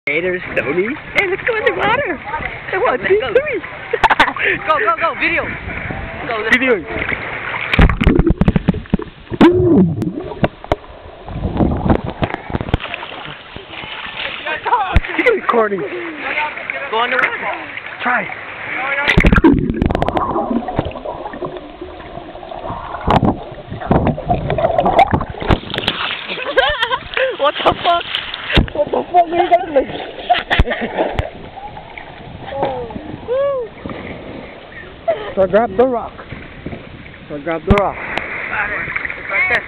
Hey, there's Tony. Hey, let's go in the water. Hey, 1, 2, 3. Go, video. Go, Video. You're recording. Go on the water. Try. What the fuck? What the fuck are you doing? So grab the rock. It's right there.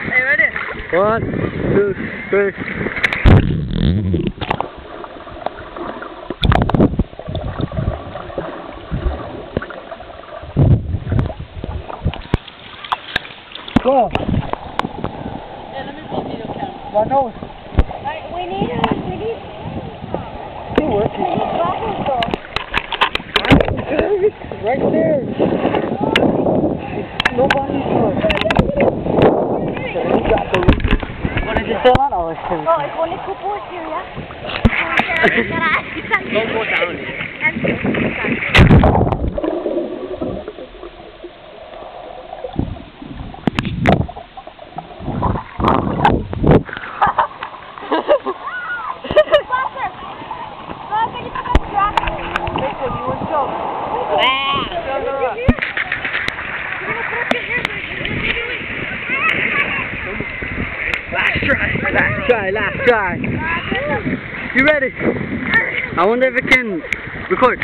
Hey, ready? 1, 2, 3. Go. Yeah, let me see video camera. My nose. We need Still working. goggles though. Right there. Nobody's good. You got the roof. What is it still on? Oh, it's only couple here, yeah? Don't go down. Last try. You ready? I wonder if it can record.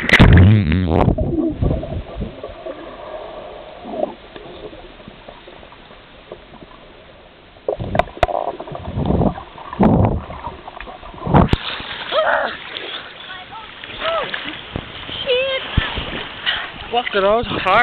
Fuck it, that was hard.